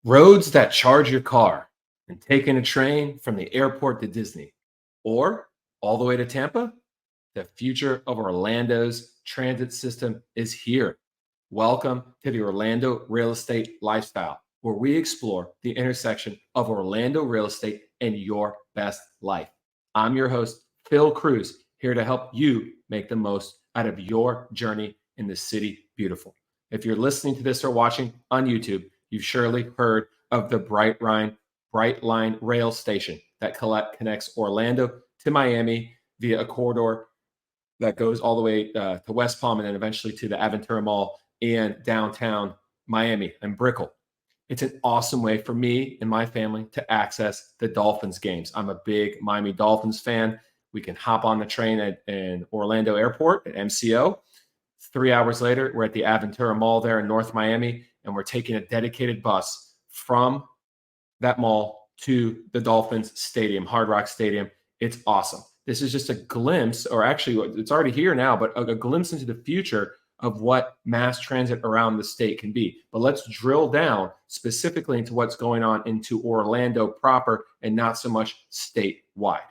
Roads that charge your car and taking a train from the airport to Disney or all the way to Tampa, the future of Orlando's transit system is here. Welcome to the Orlando Real Estate Lifestyle, where we explore the intersection of Orlando real estate and your best life. I'm your host, Phil Cruz, here to help you make the most out of your journey in the city beautiful. If you're listening to this or watching on YouTube, you've surely heard of the Brightline Rail Station that connects Orlando to Miami via a corridor that goes all the way to West Palm and then eventually to the Aventura Mall and downtown Miami and Brickell. It's an awesome way for me and my family to access the Dolphins games. I'm a big Miami Dolphins fan. We can hop on the train at Orlando Airport at MCO. 3 hours later, we're at the Aventura Mall there in North Miami, and we're taking a dedicated bus from that mall to the Dolphins Stadium, Hard Rock Stadium. It's awesome. This is just a glimpse, or actually, it's already here now, but a glimpse into the future of what mass transit around the state can be. But let's drill down specifically into what's going on into Orlando proper and not so much statewide.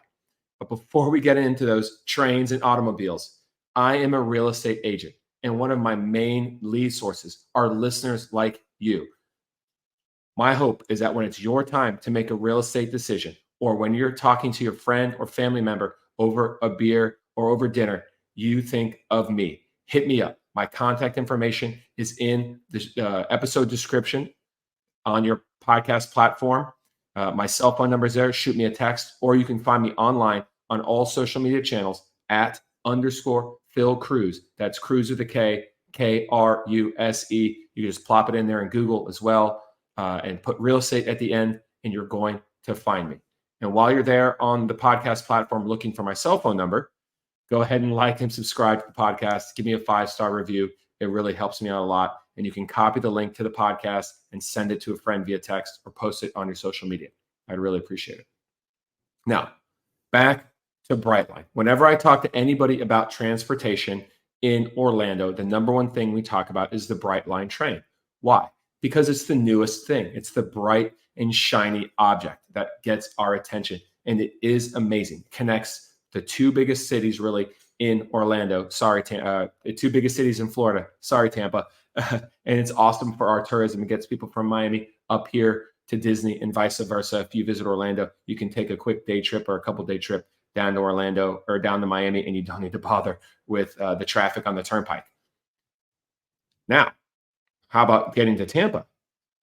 But before we get into those trains and automobiles, I am a real estate agent, and one of my main lead sources are listeners like you. My hope is that when it's your time to make a real estate decision, or when you're talking to your friend or family member over a beer or over dinner, you think of me. Hit me up. My contact information is in the episode description on your podcast platform. My cell phone number is there. Shoot me a text, or you can find me online on all social media channels at _Phil Cruz. That's Cruz with a K, Kruse. You just plop it in there in Google as well and put real estate at the end, and you're going to find me. And while you're there on the podcast platform looking for my cell phone number, go ahead and like and subscribe to the podcast. Give me a 5-star review. It really helps me out a lot. And you can copy the link to the podcast and send it to a friend via text or post it on your social media. I'd really appreciate it. Now, back to Brightline. Whenever I talk to anybody about transportation in Orlando, the number one thing we talk about is the Brightline train. Why? Because it's the newest thing. It's the bright and shiny object that gets our attention. And it is amazing. It connects the two biggest cities really in Orlando. The two biggest cities in Florida. Sorry, Tampa. And it's awesome for our tourism. It gets people from Miami up here to Disney and vice versa. If you visit Orlando, you can take a quick day trip or a couple day trip down to Orlando or down to Miami, and you don't need to bother with the traffic on the turnpike. Now, how about getting to Tampa?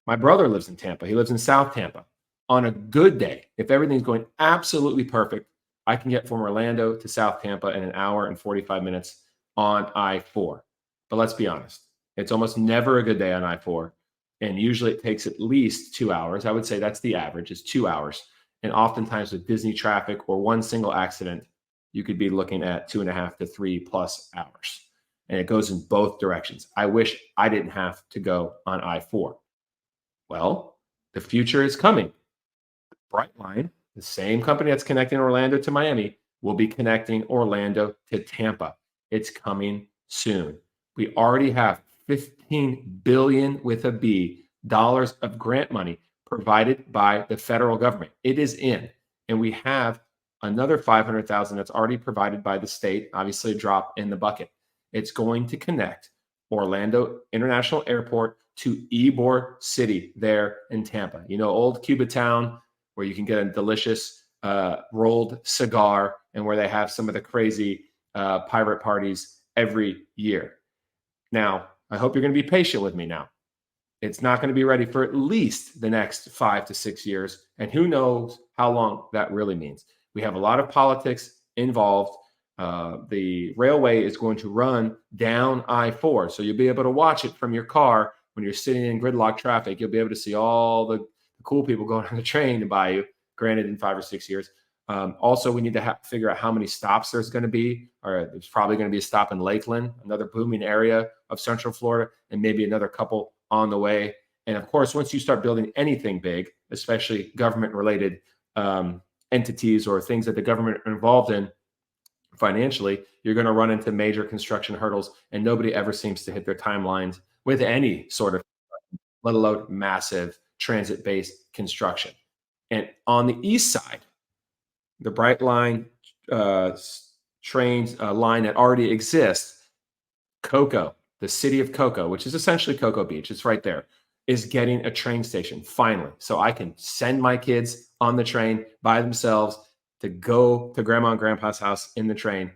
My brother lives in Tampa. He lives in South Tampa. On a good day, if everything's going absolutely perfect, I can get from Orlando to South Tampa in 1 hour and 45 minutes on I-4. But let's be honest, it's almost never a good day on I-4. And usually it takes at least 2 hours. I would say that's the average, is 2 hours. And oftentimes with Disney traffic or one single accident, you could be looking at 2.5 to 3+ hours. And it goes in both directions. I wish I didn't have to go on I-4. Well, the future is coming. Brightline, the same company that's connecting Orlando to Miami, will be connecting Orlando to Tampa. It's coming soon. We already have $15 billion with a B dollars of grant money provided by the federal government. It is in, and we have another 500,000 that's already provided by the state. Obviously, a drop in the bucket. It's going to connect Orlando International Airport to Ybor City there in Tampa. You know, old Cuba town where you can get a delicious rolled cigar and where they have some of the crazy pirate parties every year. Now, I hope you're going to be patient with me now. It's not going to be ready for at least the next 5 to 6 years. And who knows how long that really means. We have a lot of politics involved. The railway is going to run down I-4. So you'll be able to watch it from your car when you're sitting in gridlock traffic. You'll be able to see all the cool people going on the train by you, granted in 5 or 6 years. Also, we need to figure out how many stops there's going to be. Or there's probably going to be a stop in Lakeland, another booming area of Central Florida, and maybe another couple on the way. And of course, once you start building anything big, especially government-related entities or things that the government are involved in financially, you're going to run into major construction hurdles, and nobody ever seems to hit their timelines with any sort of, let alone massive transit-based construction. And on the east side, the Brightline train line that already exists, Cocoa, the city of Cocoa, which is essentially Cocoa Beach, it's right there, is getting a train station finally. So I can send my kids on the train by themselves to go to grandma and grandpa's house in the train.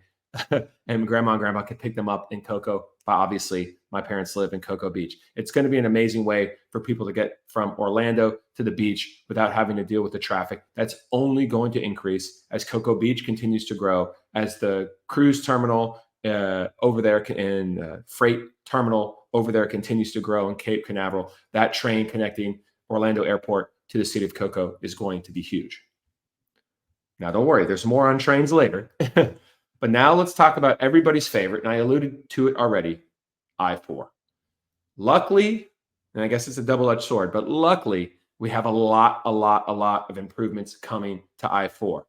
And grandma and grandpa can pick them up in Cocoa. But obviously, my parents live in Cocoa Beach. It's going to be an amazing way for people to get from Orlando to the beach without having to deal with the traffic. That's only going to increase as Cocoa Beach continues to grow, as the cruise terminal over there and freight terminal over there continues to grow in Cape Canaveral. That train connecting Orlando Airport to the city of Cocoa is going to be huge. Now, don't worry, there's more on trains later. But now let's talk about everybody's favorite, and I alluded to it already, I-4. Luckily, and I guess it's a double-edged sword, but luckily, we have a lot of improvements coming to I-4.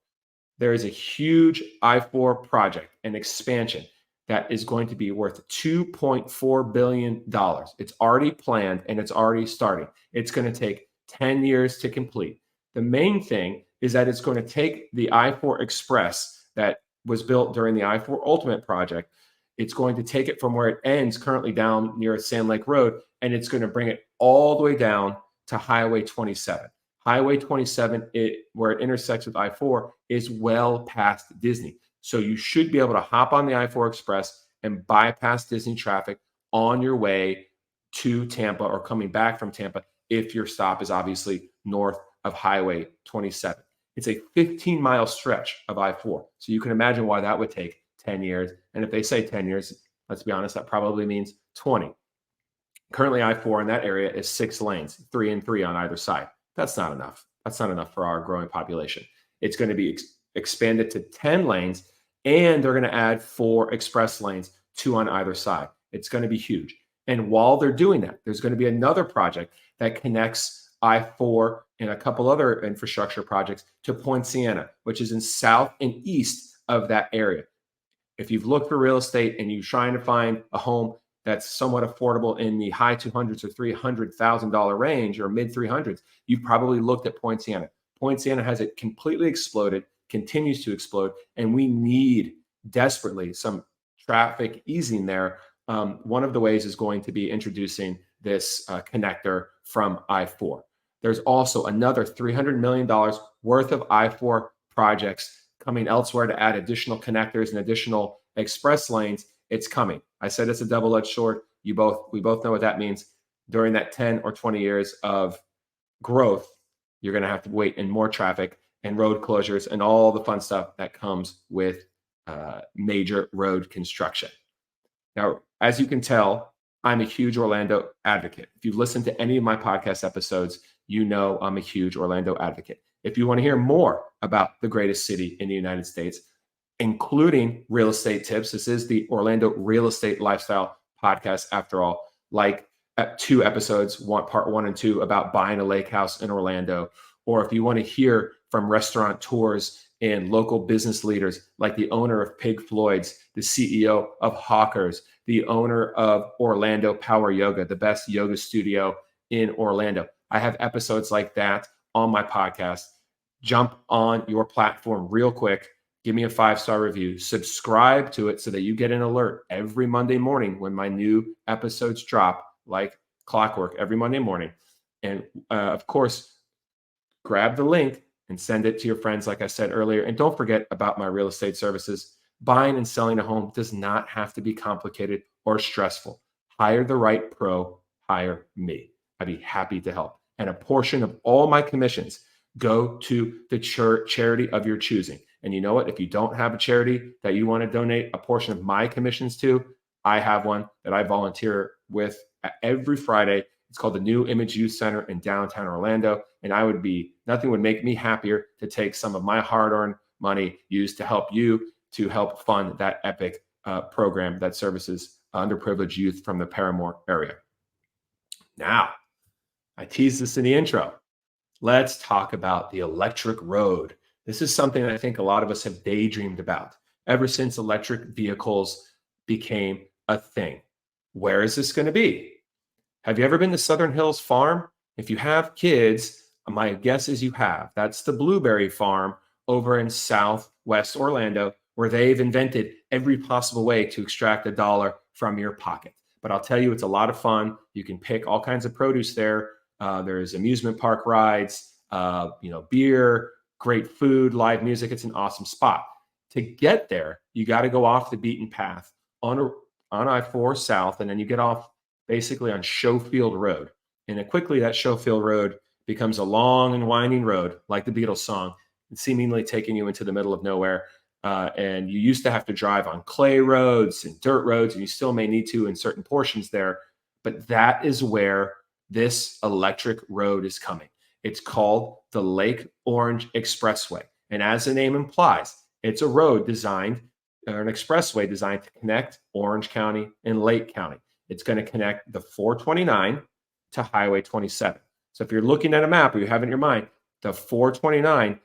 There is a huge I-4 project, an expansion that is going to be worth $2.4 billion. It's already planned and it's already starting. It's going to take 10 years to complete. The main thing is that it's going to take the I-4 Express that was built during the I-4 Ultimate project. It's going to take it from where it ends currently down near Sand Lake Road, and it's going to bring it all the way down to Highway 27. Highway 27, where it intersects with I-4, is well past Disney. So you should be able to hop on the I-4 Express and bypass Disney traffic on your way to Tampa or coming back from Tampa if your stop is obviously north of Highway 27. It's a 15-mile stretch of I-4. So you can imagine why that would take 10 years. And if they say 10 years, let's be honest, that probably means 20. Currently, I-4 in that area is 6 lanes, 3 and 3 on either side. That's not enough. That's not enough for our growing population. It's going to be expanded to 10 lanes, and they're going to add 4 express lanes, 2 on either side. It's going to be huge. And while they're doing that, there's going to be another project that connects I-4 and a couple other infrastructure projects to Point Siena, which is in south and east of that area. If you've looked for real estate and you're trying to find a home that's somewhat affordable in the high 200s or $300,000 range or mid 300s, you've probably looked at Point Siena. Point Siena has it completely exploded, continues to explode, and we need desperately some traffic easing there. One of the ways is going to be introducing this connector from I-4. There's also another $300 million worth of I-4 projects coming elsewhere to add additional connectors and additional express lanes. It's coming. I said it's a double-edged sword. We both know what that means. During that 10 or 20 years of growth, you're going to have to wait in more traffic and road closures and all the fun stuff that comes with major road construction. Now, as you can tell, I'm a huge Orlando advocate. If you've listened to any of my podcast episodes, you know I'm a huge Orlando advocate. If you want to hear more about the greatest city in the United States, including real estate tips, this is the Orlando Real Estate Lifestyle Podcast, after all, like 2 episodes, part 1 and 2, about buying a lake house in Orlando. Or if you want to hear from restaurateurs and local business leaders like the owner of Pig Floyd's, the CEO of Hawkers, the owner of Orlando Power Yoga, the best yoga studio in Orlando. I have episodes like that on my podcast. Jump on your platform real quick. Give me a 5-star review. Subscribe to it so that you get an alert every Monday morning when my new episodes drop, like clockwork, every Monday morning. And of course, grab the link and send it to your friends, like I said earlier. And don't forget about my real estate services. Buying and selling a home does not have to be complicated or stressful. Hire the right pro, hire me. I'd be happy to help. And a portion of all my commissions go to the charity of your choosing. And you know what? If you don't have a charity that you want to donate a portion of my commissions to, I have one that I volunteer with every Friday. It's called the New Image Youth Center in downtown Orlando. And nothing would make me happier to take some of my hard-earned money used to help you to help fund that epic program that services underprivileged youth from the Paramore area. Now, I teased this in the intro. Let's talk about the electric road. This is something I think a lot of us have daydreamed about ever since electric vehicles became a thing. Where is this going to be? Have you ever been to Southern Hills Farm If you have kids, my guess is you have. That's the blueberry farm over in Southwest Orlando, where they've invented every possible way to extract a dollar from your pocket. But I'll tell you, it's a lot of fun. You can pick all kinds of produce there. There's amusement park rides, beer, great food, live music. It's an awesome spot. To get there, you got to go off the beaten path on I-4 South, and then you get off basically on Schofield Road. And then quickly, that Schofield Road becomes a long and winding road, like the Beatles song, seemingly taking you into the middle of nowhere. And you used to have to drive on clay roads and dirt roads, and you still may need to in certain portions there. But that is where this electric road is coming. It's called the Lake Orange Expressway. And as the name implies, it's a road designed, or an expressway designed to connect Orange County and Lake County. It's going to connect the 429 to Highway 27. So if you're looking at a map or you have it in your mind, the 429,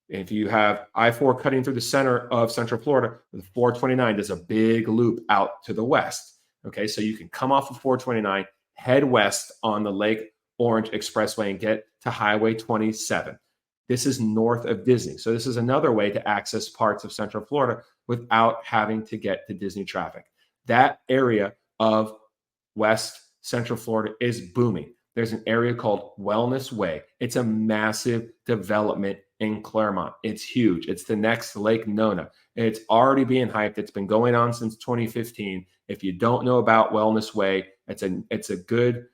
if you have I-4 cutting through the center of Central Florida, the 429 does a big loop out to the west. Okay, so you can come off of 429, head west on the Lake Orange Expressway and get to Highway 27. This is north of Disney. So this is another way to access parts of Central Florida without having to get to Disney traffic. That area of West Central Florida is booming. There's an area called Wellness Way. It's a massive development in Claremont. It's huge. It's the next Lake Nona. It's already being hyped. It's been going on since 2015. If you don't know about Wellness Way, it's a good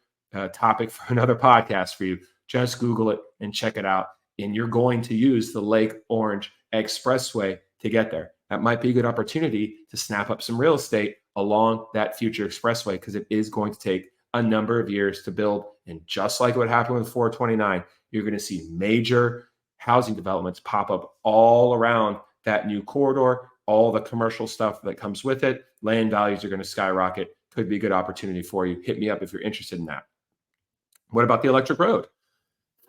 topic for another podcast for you. Just Google it and check it out. And you're going to use the Lake Orange Expressway to get there. That might be a good opportunity to snap up some real estate along that future expressway, because it is going to take a number of years to build. And just like what happened with 429, you're going to see major housing developments pop up all around that new corridor, all the commercial stuff that comes with it. Land values are going to skyrocket. Could be a good opportunity for you. Hit me up if you're interested in that. What about the electric road?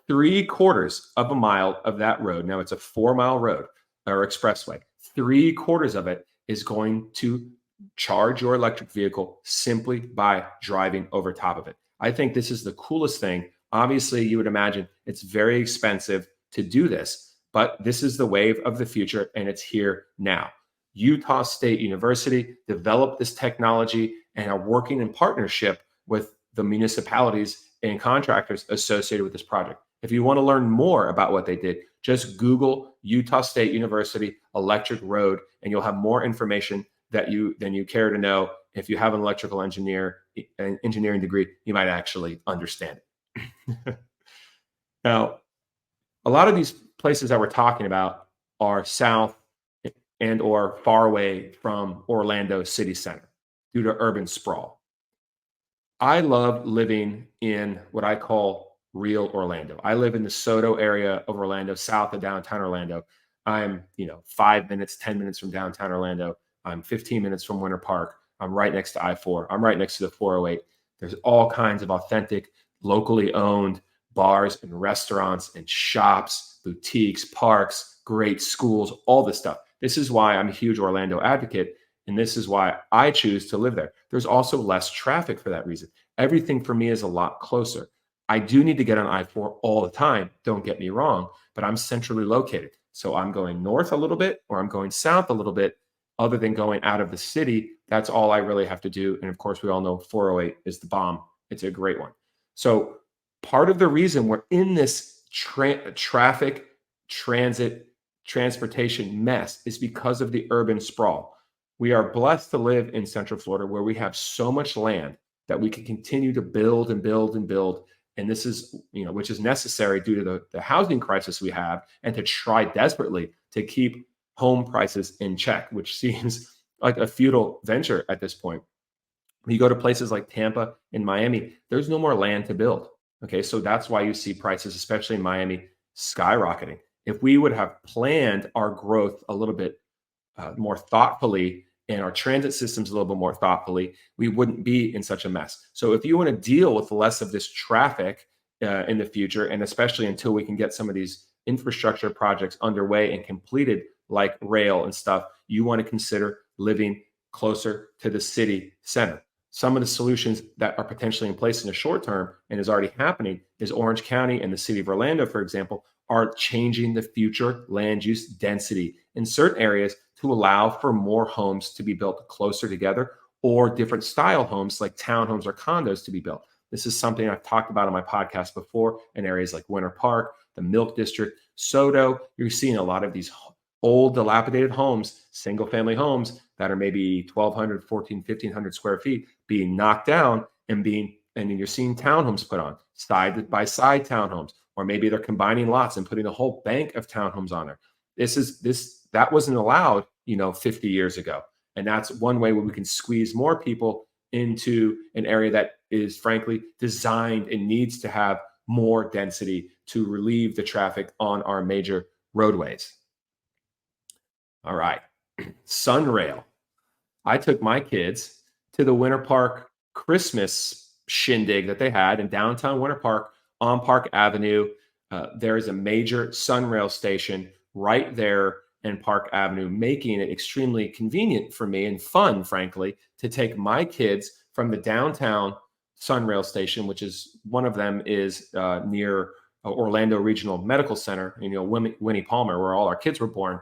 3/4 of a mile of that road. Now it's a 4-mile road or expressway. 3/4 of it is going to charge your electric vehicle simply by driving over top of it. I think this is the coolest thing. Obviously, you would imagine it's very expensive to do this, but this is the wave of the future, and it's here now. Utah State University developed this technology and are working in partnership with the municipalities and contractors associated with this project. If you want to learn more about what they did, just Google Utah State University electric road, and you'll have more information than you care to know. If you have an electrical engineering degree, you might actually understand it. Now, a lot of these places that we're talking about are south and or far away from Orlando city center due to urban sprawl. I love living in what I call real Orlando. I live in the Soto area of Orlando, south of downtown Orlando. I'm, 5 minutes, 10 minutes from downtown Orlando. I'm 15 minutes from Winter Park. I'm right next to I-4. I'm right next to the 408. There's all kinds of authentic, locally owned bars and restaurants and shops, boutiques, parks, great schools, all this stuff. This is why I'm a huge Orlando advocate, and this is why I choose to live there. There's also less traffic for that reason. Everything for me is a lot closer. I do need to get on I-4 all the time, don't get me wrong, but I'm centrally located. So I'm going north a little bit or I'm going south a little bit. Other than going out of the city, that's all I really have to do. And of course, we all know 408 is the bomb. It's a great one. So part of the reason we're in this traffic, transit, transportation mess is because of the urban sprawl. We are blessed to live in Central Florida, where we have so much land that we can continue to build and build and build. And this is, which is necessary due to the housing crisis we have, and to try desperately to keep home prices in check, which seems like a futile venture at this point. When you go to places like Tampa and Miami, there's no more land to build. Okay, so that's why you see prices, especially in Miami, skyrocketing. If we would have planned our growth a little bit more thoughtfully, and our transit systems a little bit more thoughtfully, we wouldn't be in such a mess. So if you want to deal with less of this traffic in the future, and especially until we can get some of these infrastructure projects underway and completed, like rail and stuff, you want to consider living closer to the city center. Some of the solutions that are potentially in place in the short term and is already happening is Orange County and the city of Orlando, for example, are changing the future land use density in certain areas to allow for more homes to be built closer together or different style homes like townhomes or condos to be built. This is something I've talked about on my podcast before in areas like Winter Park, the Milk District, Soto. You're seeing a lot of these old dilapidated homes, single family homes that are maybe 1,200, 1,1500 square feet being knocked down and then you're seeing townhomes put on side by side townhomes, or maybe they're combining lots and putting a whole bank of townhomes on there. That wasn't allowed, 50 years ago. And that's one way where we can squeeze more people into an area that is frankly designed and needs to have more density to relieve the traffic on our major roadways. All right. Sunrail. I took my kids to the Winter Park Christmas shindig that they had in downtown Winter Park on Park Avenue. There is a major Sunrail station right there in Park Avenue, making it extremely convenient for me and fun, frankly, to take my kids from the downtown Sunrail station, which is one of them is near Orlando Regional Medical Center, Winnie Palmer, where all our kids were born.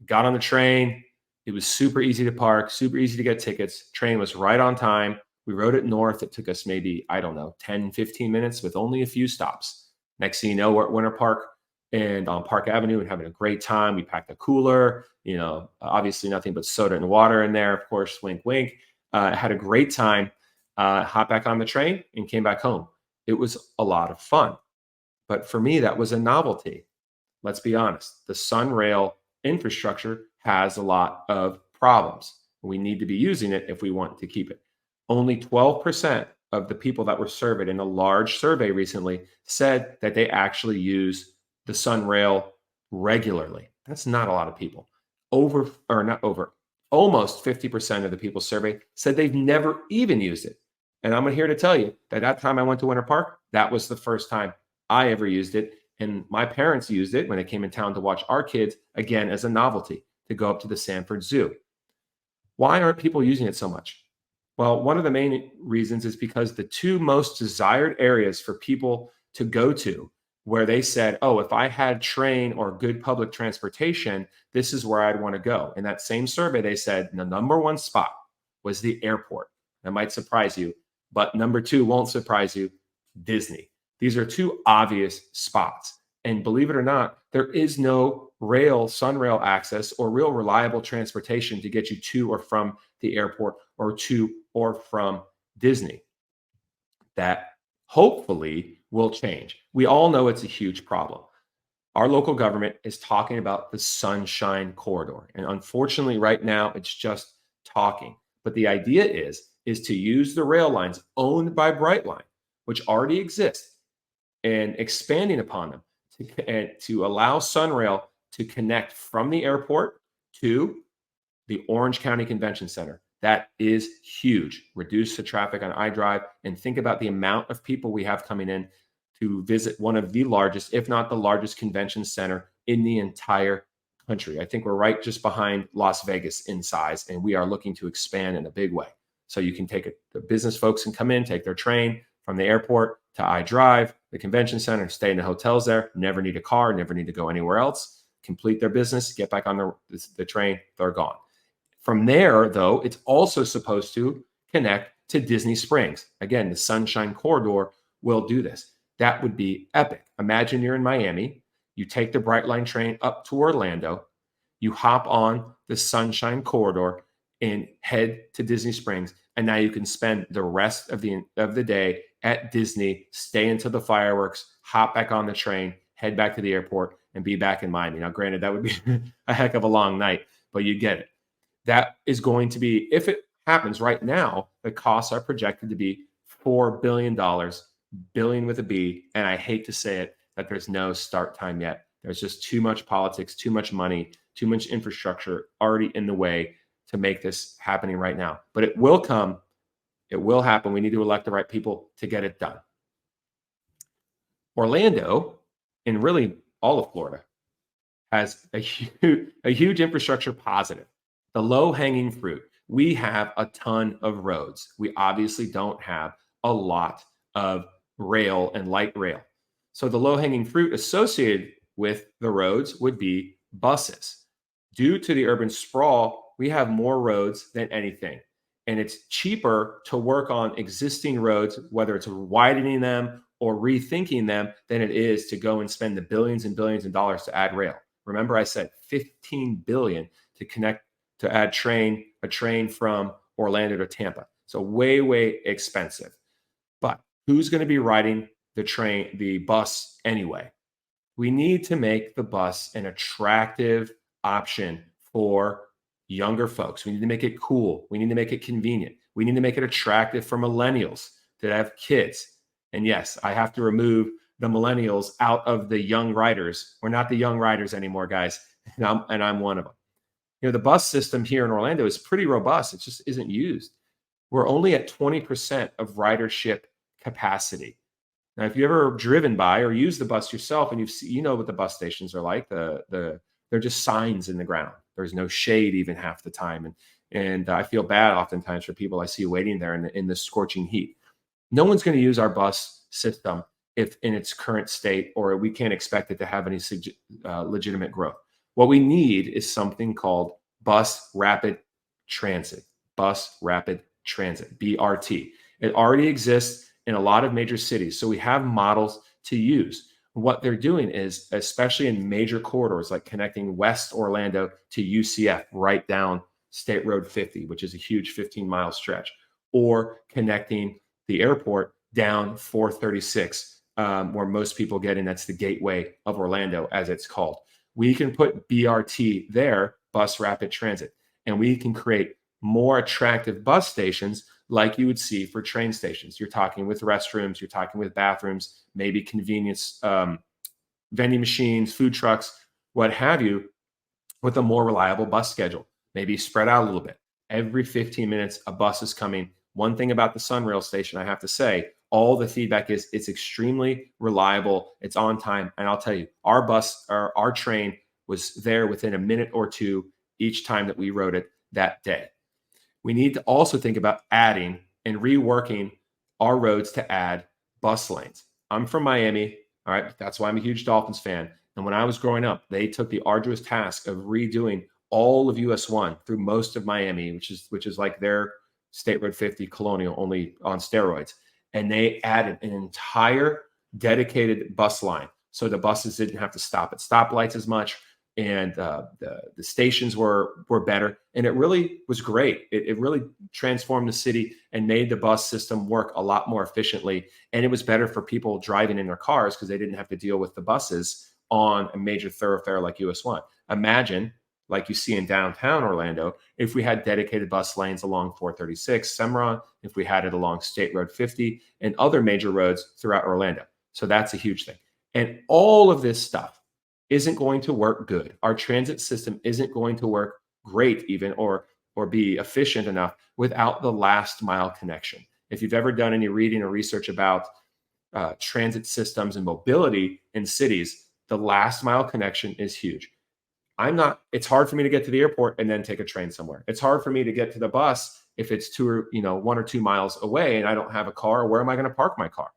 Got on the train. It was super easy to park, super easy to get tickets. Train was right on time. We rode it north. It took us maybe, 10, 15 minutes with only a few stops. Next thing you know, we're at Winter Park and on Park Avenue and having a great time. We packed a cooler, obviously nothing but soda and water in there. Of course, wink, wink. Had a great time. Hopped back on the train and came back home. It was a lot of fun. But for me, that was a novelty. Let's be honest. The Sunrail infrastructure has a lot of problems. We need to be using it if we want to keep it. Only 12% of the people that were surveyed in a large survey recently said that they actually use the Sunrail regularly. That's not a lot of people. Almost 50% of the people surveyed said they've never even used it. And I'm here to tell you that time I went to Winter Park, that was the first time I ever used it. And my parents used it when they came in town to watch our kids, again, as a novelty, to go up to the Sanford Zoo. Why aren't people using it so much? Well, one of the main reasons is because the two most desired areas for people to go to, where they said, oh, if I had train or good public transportation, this is where I'd want to go. In that same survey, they said the number one spot was the airport. That might surprise you, but number two won't surprise you, Disney. These are two obvious spots. And believe it or not, there is no Sunrail access or real reliable transportation to get you to or from the airport or to or from Disney. That hopefully will change. We all know it's a huge problem. Our local government is talking about the Sunshine Corridor. And unfortunately, right now, it's just talking. But the idea is to use the rail lines owned by Brightline, which already exist, and expanding upon them to allow Sunrail to connect from the airport to the Orange County Convention Center. That is huge. Reduce the traffic on I-Drive and think about the amount of people we have coming in to visit one of the largest, if not the largest convention center in the entire country. I think we're right just behind Las Vegas in size, and we are looking to expand in a big way. So you can take it, the business folks can come in, take their train from the airport to I-Drive, the convention center, stay in the hotels there, never need a car, never need to go anywhere else, complete their business, get back on the train, they're gone. From there, though, it's also supposed to connect to Disney Springs. Again, the Sunshine Corridor will do this. That would be epic. Imagine you're in Miami, you take the Brightline train up to Orlando, you hop on the Sunshine Corridor and head to Disney Springs, and now you can spend the rest of the day at Disney, stay until the fireworks, hop back on the train, head back to the airport, and be back in Miami. Now, granted, that would be a heck of a long night, but you get it. That is going to be, if it happens right now, the costs are projected to be $4 billion, billion with a B. And I hate to say it, that there's no start time yet. There's just too much politics, too much money, too much infrastructure already in the way to make this happening right now. But it will come. It will happen. We need to elect the right people to get it done. Orlando, and really all of Florida, has a huge infrastructure positive. The low-hanging fruit, We have a ton of roads. We obviously don't have a lot of rail and light rail. So the low hanging fruit associated with the roads would be buses. Due to the urban sprawl, we have more roads than anything. And it's cheaper to work on existing roads, whether it's widening them or rethinking them, than it is to go and spend the billions and billions of dollars to add rail. Remember, I said 15 billion to connect to add a train from Orlando to Tampa. So way, way expensive. But who's going to be riding the bus anyway? We need to make the bus an attractive option for younger folks. We need to make it cool. We need to make it convenient. We need to make it attractive for millennials that have kids. And yes, I have to remove the millennials out of the young riders. We're not the young riders anymore, guys. And I'm one of them. The bus system here in Orlando is pretty robust. It just isn't used. We're only at 20% of ridership capacity. Now, if you've ever driven by or used the bus yourself, and you know what the bus stations are like, they're just signs in the ground. There's no shade even half the time, and I feel bad oftentimes for people I see waiting there in the scorching heat. No one's going to use our bus system if in its current state, or we can't expect it to have any legitimate growth. What we need is something called bus rapid transit. Bus rapid transit, BRT. It already exists in a lot of major cities, so we have models to use. What they're doing is, especially in major corridors like connecting West Orlando to UCF right down State Road 50, which is a huge 15-mile stretch, or connecting the airport down 436, where most people get in. That's the gateway of Orlando, as it's called. We can put BRT there, bus rapid transit, and we can create more attractive bus stations like you would see for train stations. You're talking with restrooms, you're talking with bathrooms, maybe convenience vending machines, food trucks, what have you, with a more reliable bus schedule, maybe spread out a little bit. Every 15 minutes, a bus is coming. One thing about the Sunrail Station, I have to say, all the feedback is it's extremely reliable. It's on time. And I'll tell you, our train was there within a minute or two each time that we rode it that day. We need to also think about adding and reworking our roads to add bus lanes. I'm from Miami. All right. That's why I'm a huge Dolphins fan. And when I was growing up, they took the arduous task of redoing all of US 1 through most of Miami, which is like their State Road 50 Colonial, only on steroids. And they added an entire dedicated bus line, so the buses didn't have to stop at stoplights as much, and the stations were better, and it really was great. It really transformed the city and made the bus system work a lot more efficiently, and it was better for people driving in their cars because they didn't have to deal with the buses on a major thoroughfare like US 1. Imagine, like you see in downtown Orlando, if we had dedicated bus lanes along 436, Cimarron, if we had it along State Road 50 and other major roads throughout Orlando. So that's a huge thing. And all of this stuff isn't going to work good. Our transit system isn't going to work great even or be efficient enough without the last mile connection. If you've ever done any reading or research about transit systems and mobility in cities, the last mile connection is huge. It's hard for me to get to the airport and then take a train somewhere. It's hard for me to get to the bus if it's 1 or 2 miles away and I don't have a car. Where am I going to park my car?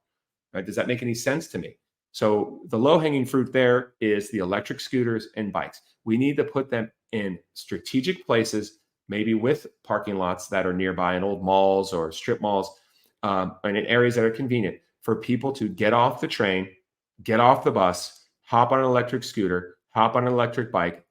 Right? Does that make any sense to me? So the low hanging fruit there is the electric scooters and bikes. We need to put them in strategic places, maybe with parking lots that are nearby in old malls or strip malls, and in areas that are convenient for people to get off the train, get off the bus, hop on an electric scooter, hop on an electric bike,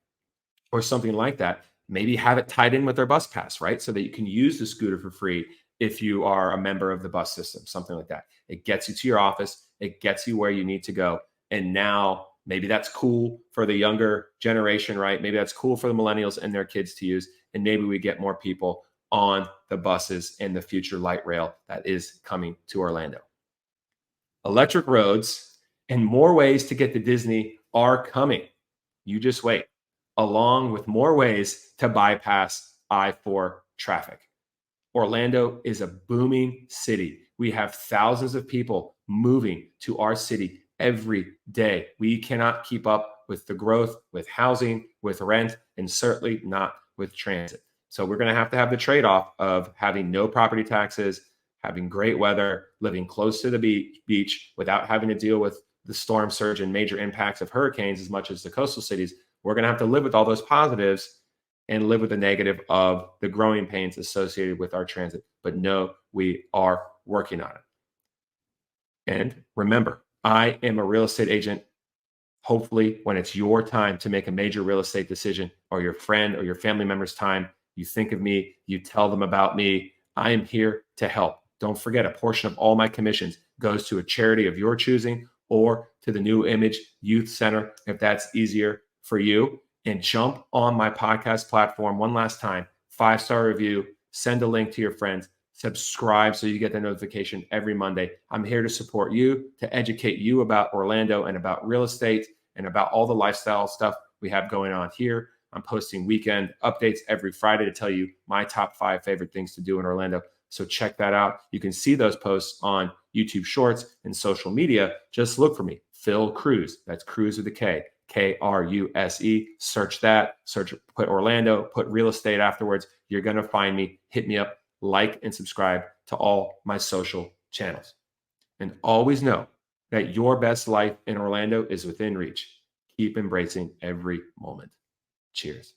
or something like that. Maybe have it tied in with their bus pass, right? So that you can use the scooter for free if you are a member of the bus system, something like that. It gets you to your office. It gets you where you need to go. And now maybe that's cool for the younger generation, right? Maybe that's cool for the millennials and their kids to use. And maybe we get more people on the buses and the future light rail that is coming to Orlando. Electric roads and more ways to get to Disney are coming. You just wait, along with more ways to bypass I-4 traffic. Orlando is a booming city. We have thousands of people moving to our city every day. We cannot keep up with the growth, with housing, with rent, and certainly not with transit. So we're going to have the trade-off of having no property taxes, having great weather, living close to the beach without having to deal with the storm surge and major impacts of hurricanes as much as the coastal cities. We're going to have to live with all those positives and live with the negative of the growing pains associated with our transit. But no, we are working on it. And remember, I am a real estate agent. Hopefully, when it's your time to make a major real estate decision, or your friend or your family member's time, you think of me, you tell them about me. I am here to help. Don't forget, a portion of all my commissions goes to a charity of your choosing or to the New Image Youth Center, if that's easier for you. And jump on my podcast platform one last time, 5-star review, send a link to your friends, subscribe so you get the notification every Monday. I'm here to support you, to educate you about Orlando and about real estate and about all the lifestyle stuff we have going on here. I'm posting weekend updates every Friday to tell you my top 5 favorite things to do in Orlando. So check that out. You can see those posts on YouTube Shorts and social media. Just look for me, Phil Cruz. That's Cruz with a K, Kruse. Search that, put Orlando, put real estate afterwards. You're going to find me. Hit me up, like and subscribe to all my social channels. And always know that your best life in Orlando is within reach. Keep embracing every moment. Cheers.